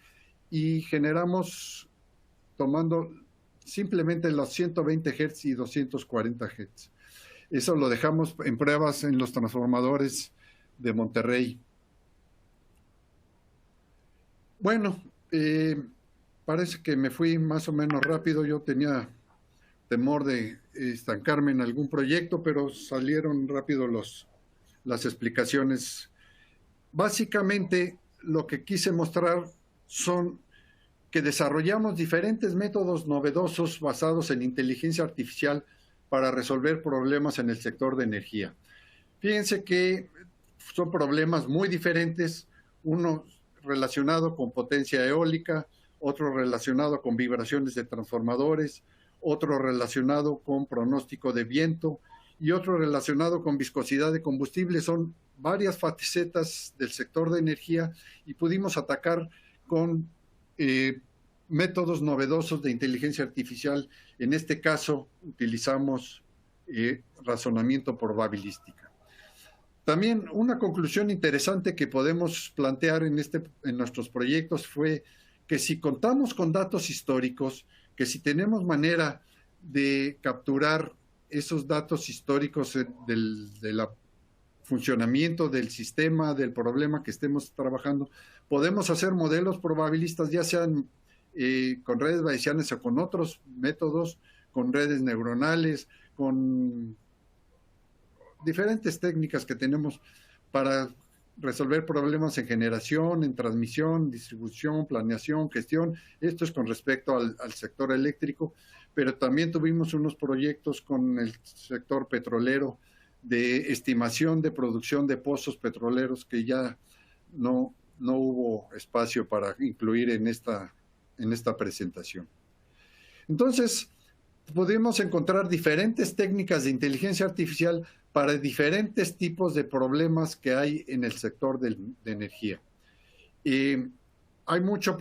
C: y generamos, tomando simplemente los 120 Hz y 240 Hz. Eso lo dejamos en pruebas en los transformadores de Monterrey. Bueno, parece que me fui más o menos rápido. Yo tenía temor de estancarme en algún proyecto, pero salieron rápido las explicaciones. Básicamente, lo que quise mostrar son que desarrollamos diferentes métodos novedosos basados en inteligencia artificial para resolver problemas en el sector de energía. Fíjense que son problemas muy diferentes, uno relacionado con potencia eólica, otro relacionado con vibraciones de transformadores, otro relacionado con pronóstico de viento y otro relacionado con viscosidad de combustible. Son varias facetas del sector de energía y pudimos atacar con métodos novedosos de inteligencia artificial. En este caso utilizamos razonamiento probabilística. También una conclusión interesante que podemos plantear en nuestros proyectos fue que si contamos con datos históricos, que si tenemos manera de capturar esos datos históricos del funcionamiento del sistema, del problema que estemos trabajando, podemos hacer modelos probabilistas, ya sean con redes bayesianas o con otros métodos, con redes neuronales, con diferentes técnicas que tenemos para resolver problemas en generación, en transmisión, distribución, planeación, gestión. Esto es con respecto al sector eléctrico, pero también tuvimos unos proyectos con el sector petrolero de estimación de producción de pozos petroleros que ya no hubo espacio para incluir en esta presentación. Entonces, pudimos encontrar diferentes técnicas de inteligencia artificial para diferentes tipos de problemas que hay en el sector de energía. Hay mucho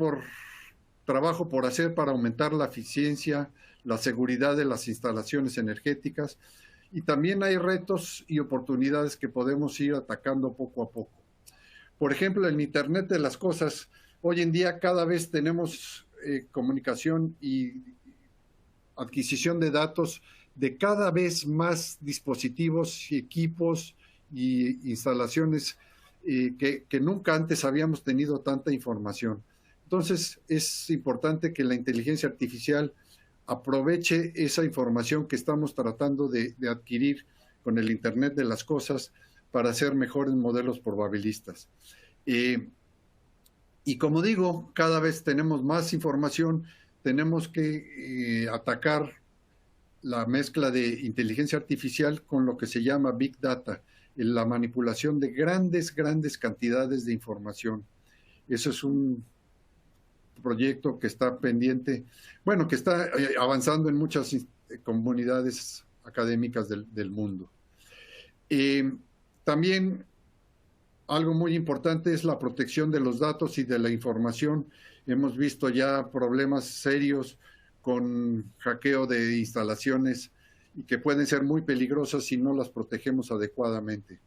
C: trabajo por hacer para aumentar la eficiencia, la seguridad de las instalaciones energéticas, y también hay retos y oportunidades que podemos ir atacando poco a poco. Por ejemplo, el Internet de las cosas. Hoy en día cada vez tenemos comunicación y adquisición de datos de cada vez más dispositivos y equipos y instalaciones que nunca antes habíamos tenido tanta información. Entonces, es importante que la inteligencia artificial aproveche esa información que estamos tratando de adquirir con el Internet de las cosas para hacer mejores modelos probabilistas. Y como digo, cada vez tenemos más información, tenemos que atacar la mezcla de inteligencia artificial con lo que se llama Big Data, la manipulación de grandes cantidades de información. Eso es un proyecto que está pendiente, bueno, que está avanzando en muchas comunidades académicas del mundo. También algo muy importante es la protección de los datos y de la información. Hemos visto ya problemas serios con hackeo de instalaciones y que pueden ser muy peligrosas si no las protegemos adecuadamente.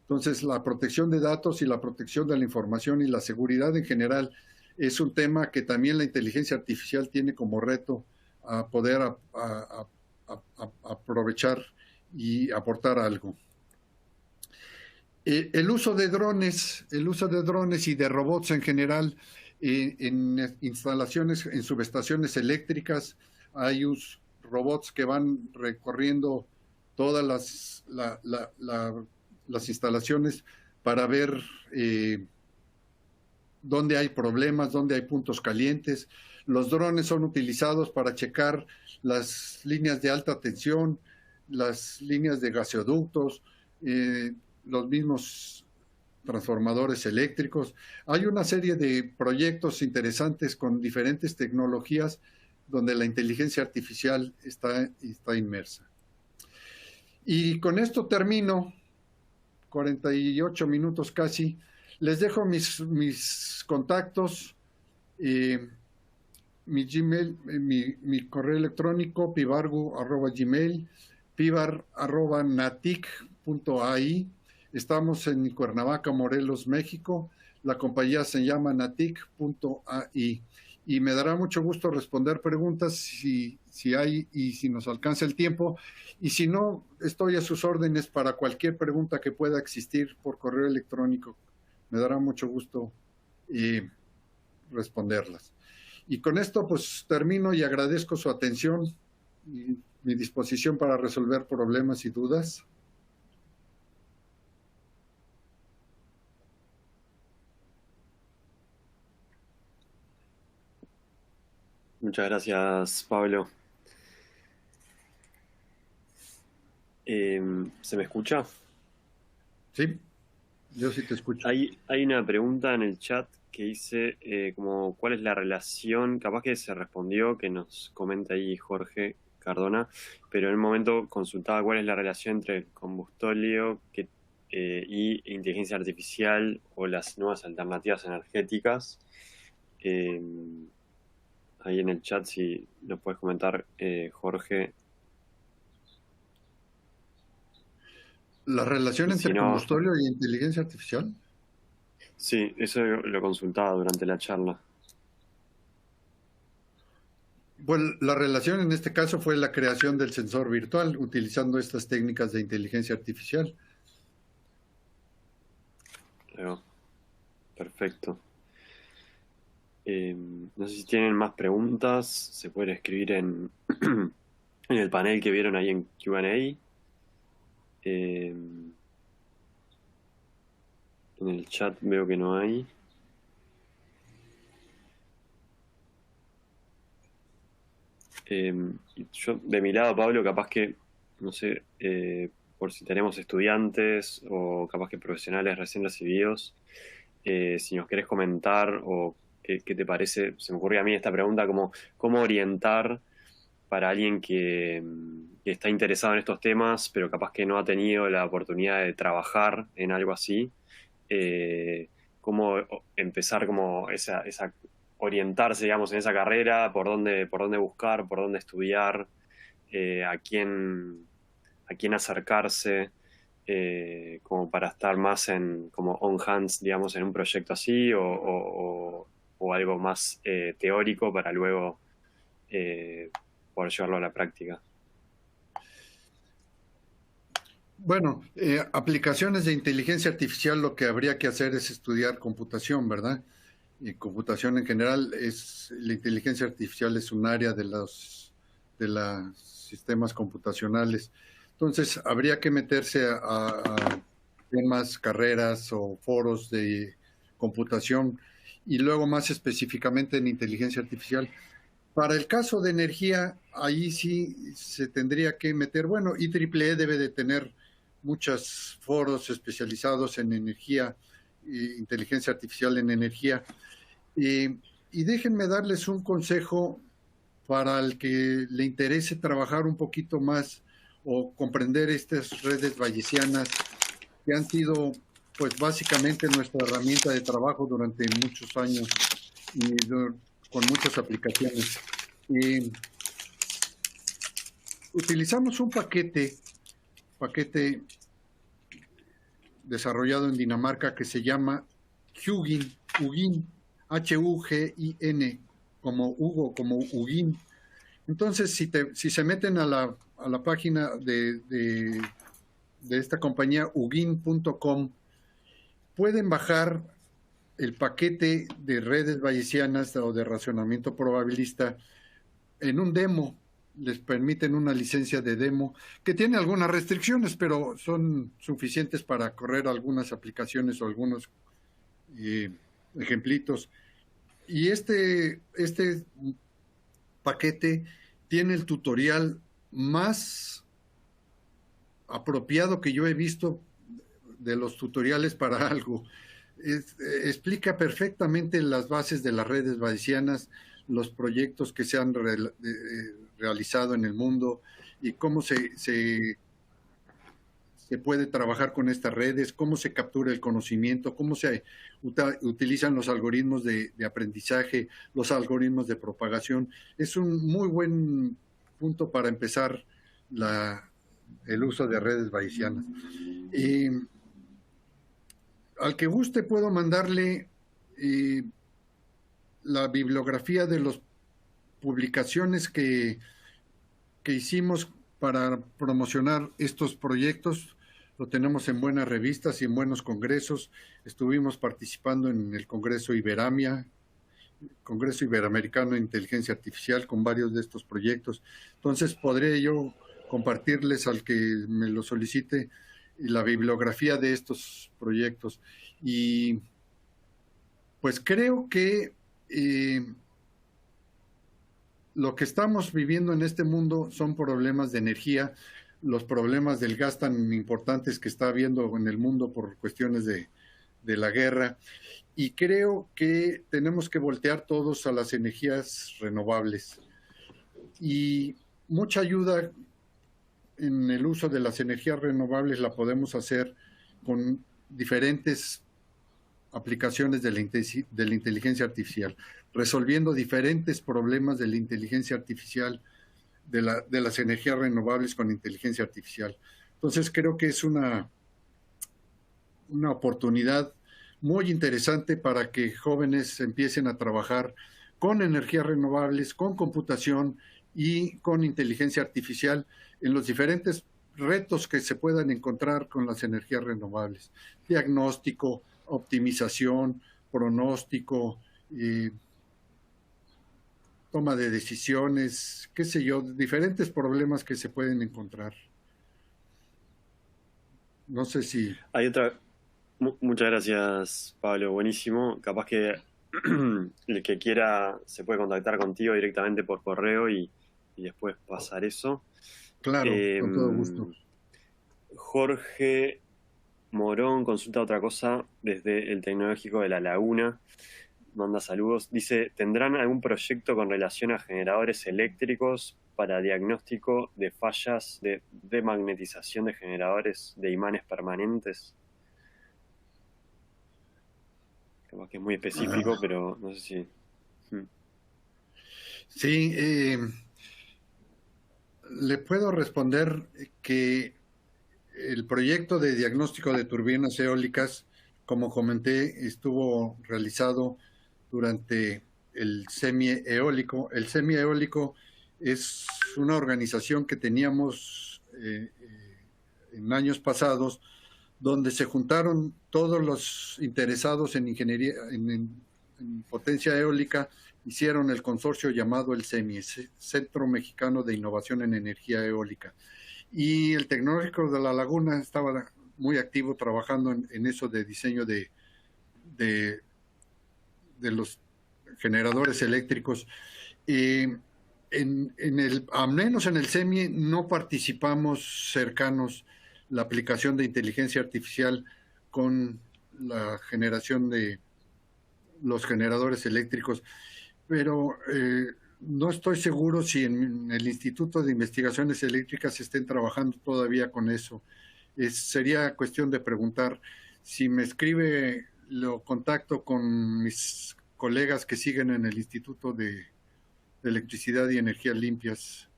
C: Entonces, la protección de datos y la protección de la información y la seguridad en general es un tema que también la inteligencia artificial tiene como reto a poder aprovechar y aportar algo. El uso de drones y de robots en general en instalaciones, en subestaciones eléctricas, hay robots que van recorriendo todas las instalaciones para ver dónde hay problemas, dónde hay puntos calientes. Los drones son utilizados para checar las líneas de alta tensión, las líneas de gasoductos, los mismos transformadores eléctricos. Hay una serie de proyectos interesantes con diferentes tecnologías donde la inteligencia artificial está inmersa. Y con esto termino, 48 minutos casi. Les dejo mis contactos, mi Gmail, mi correo electrónico, pivargu@gmail, pivar@natic.ai. Estamos en Cuernavaca, Morelos, México. La compañía se llama natic.ai. Y me dará mucho gusto responder preguntas si hay y si nos alcanza el tiempo. Y si no, estoy a sus órdenes para cualquier pregunta que pueda existir por correo electrónico. Me dará mucho gusto responderlas. Y con esto pues termino y agradezco su atención y mi disposición para resolver problemas y dudas.
B: Muchas gracias, Pablo. ¿Se me escucha?
C: Sí, yo sí te escucho.
B: Hay una pregunta en el chat que dice como cuál es la relación, capaz que se respondió, que nos comenta ahí Jorge Cardona, pero en un momento consultaba cuál es la relación entre el combustóleo y inteligencia artificial o las nuevas alternativas energéticas. Ahí en el chat, si nos puedes comentar, Jorge.
C: ¿La relación entre combustóleo y inteligencia artificial?
B: Sí, eso lo consultaba durante la charla.
C: Bueno, la relación en este caso fue la creación del sensor virtual utilizando estas técnicas de inteligencia artificial.
B: Claro. Perfecto. No sé si tienen más preguntas, se pueden escribir en el panel que vieron ahí en Q&A. En el chat veo que no hay. Yo, de mi lado, Pablo, capaz que, no sé, por si tenemos estudiantes o capaz que profesionales recién recibidos, si nos querés comentar o qué te parece, se me ocurrió a mí esta pregunta, como cómo orientar para alguien que está interesado en estos temas, pero capaz que no ha tenido la oportunidad de trabajar en algo así, cómo empezar como orientarse, digamos, en esa carrera, por dónde buscar, por dónde estudiar, a quién acercarse, como para estar más como on hands, digamos, en un proyecto así, o algo más teórico para luego poder llevarlo a la práctica.
C: Bueno, aplicaciones de inteligencia artificial, lo que habría que hacer es estudiar computación, ¿verdad? Y computación en general la inteligencia artificial es un área de los sistemas computacionales. Entonces, habría que meterse a temas, carreras o foros de computación y luego más específicamente en inteligencia artificial. Para el caso de energía, ahí sí se tendría que meter, bueno, IEEE debe de tener muchos foros especializados en energía, inteligencia artificial en energía. Y déjenme darles un consejo para el que le interese trabajar un poquito más o comprender estas redes bayesianas que han sido, pues básicamente nuestra herramienta de trabajo durante muchos años y con muchas aplicaciones. Utilizamos un paquete desarrollado en Dinamarca que se llama Hugin, Hugin, como Hugo, como Hugin. Entonces, si se meten a la página de esta compañía, hugin.com, pueden bajar el paquete de redes bayesianas o de racionamiento probabilista en un demo. Les permiten una licencia de demo que tiene algunas restricciones, pero son suficientes para correr algunas aplicaciones o algunos ejemplitos. Y este paquete tiene el tutorial más apropiado que yo he visto de los tutoriales para algo. Explica perfectamente las bases de las redes bayesianas, los proyectos que se han realizado en el mundo y cómo se puede trabajar con estas redes, cómo se captura el conocimiento, cómo se utilizan los algoritmos de aprendizaje, los algoritmos de propagación. Es un muy buen punto para empezar el uso de redes bayesianas. Al que guste puedo mandarle la bibliografía de las publicaciones que hicimos para promocionar estos proyectos. Lo tenemos en buenas revistas y en buenos congresos. Estuvimos participando en el Congreso Iberamia, Congreso Iberoamericano de Inteligencia Artificial, con varios de estos proyectos. Entonces, podré yo compartirles al que me lo solicite la bibliografía de estos proyectos. Y pues creo que lo que estamos viviendo en este mundo son problemas de energía, los problemas del gas tan importantes que está habiendo en el mundo por cuestiones de la guerra, y creo que tenemos que voltear todos a las energías renovables. Y mucha ayuda en el uso de las energías renovables la podemos hacer con diferentes aplicaciones de la inteligencia artificial, resolviendo diferentes problemas de la inteligencia artificial, de las energías renovables con inteligencia artificial. Entonces creo que es una oportunidad muy interesante para que jóvenes empiecen a trabajar con energías renovables, con computación y con inteligencia artificial en los diferentes retos que se puedan encontrar con las energías renovables. Diagnóstico, optimización, pronóstico, toma de decisiones, qué sé yo, diferentes problemas que se pueden encontrar. No sé si...
B: Hay otra... Muchas gracias, Pablo. Buenísimo. Capaz que el que quiera se puede contactar contigo directamente por correo y después pasar eso.
C: Claro, con todo gusto.
B: Jorge Morón consulta otra cosa desde el Tecnológico de La Laguna. Manda saludos. Dice, ¿tendrán algún proyecto con relación a generadores eléctricos para diagnóstico de fallas de demagnetización de generadores de imanes permanentes? Capaz que es muy específico, pero no sé si...
C: Sí, le puedo responder que el proyecto de diagnóstico de turbinas eólicas, como comenté, estuvo realizado durante el semieólico. El semieólico es una organización que teníamos en años pasados, donde se juntaron todos los interesados en ingeniería, en potencia eólica, hicieron el consorcio llamado el CEMI, Centro Mexicano de Innovación en Energía Eólica. Y el Tecnológico de La Laguna estaba muy activo trabajando en eso de diseño de los generadores eléctricos. Al menos en el CEMI no participamos cercanos la aplicación de inteligencia artificial con la generación de los generadores eléctricos, pero no estoy seguro si en el Instituto de Investigaciones Eléctricas estén trabajando todavía con eso. Sería cuestión de preguntar. Si me escribe, lo contacto con mis colegas que siguen en el Instituto de Electricidad y Energías Limpias.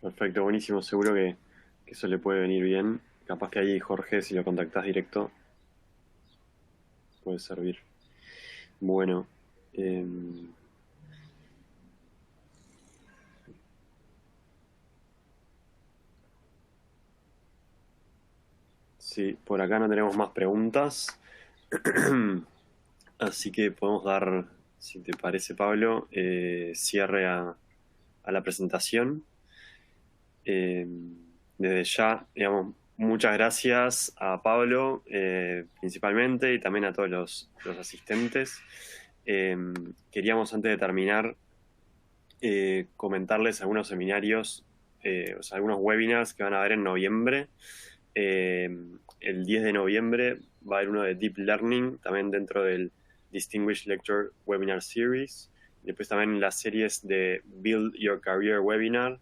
B: Perfecto, buenísimo. Seguro que eso le puede venir bien. Capaz que ahí, Jorge, si lo contactás directo, puede servir. Bueno. Sí, por acá no tenemos más preguntas. Así que podemos dar, si te parece, Pablo, cierre a la presentación. Desde ya, digamos, muchas gracias a Pablo principalmente y también a todos los asistentes. Queríamos, antes de terminar, comentarles algunos seminarios, o sea, algunos webinars que van a haber en noviembre. El 10 de noviembre va a haber uno de Deep Learning, también dentro del Distinguished Lecture Webinar Series. Después también las series de Build Your Career Webinar.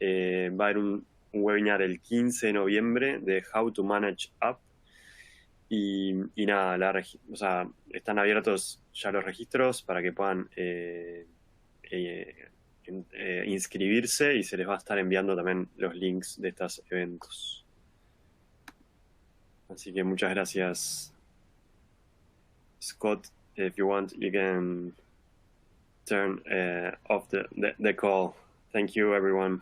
B: Va a haber un webinar el 15 de noviembre de How to Manage Up. Y nada, o sea, están abiertos ya los registros para que puedan inscribirse, y se les va a estar enviando también los links de estos eventos. Así que muchas gracias, Scott. If you want, you can turn off the call. Thank you, everyone.